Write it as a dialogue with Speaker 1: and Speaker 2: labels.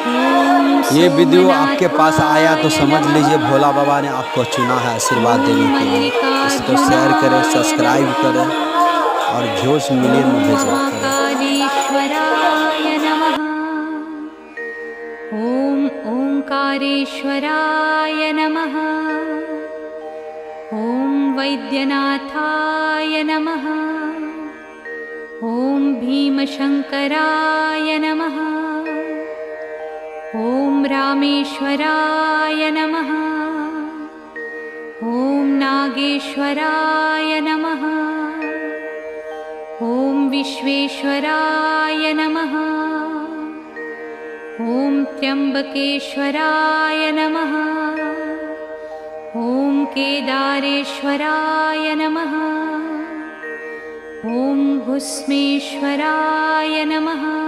Speaker 1: ये वीडियो आपके पास आया तो समझ लीजिए भोला बाबा ने आपको चुना है आशीर्वाद देने के लिए। इसको शेयर करें, सब्सक्राइब करें और व्यूज मिलियन में भेजें।
Speaker 2: ओंकारेश्वराय नमः। ओम ओंकारेश्वराय नमः। ओम वैद्यनाथाय नमः। ओम भीमशंकराय नमः। ओम रामेश्वराय नमः। ओम नागेश्वराय नमः। ओम विश्वेश्वराय नमः। ओम त्र्यंबकेश्वराय नमः। ओम केदारेश्वराय नमः। ओम भुस्मेश्वराय नमः।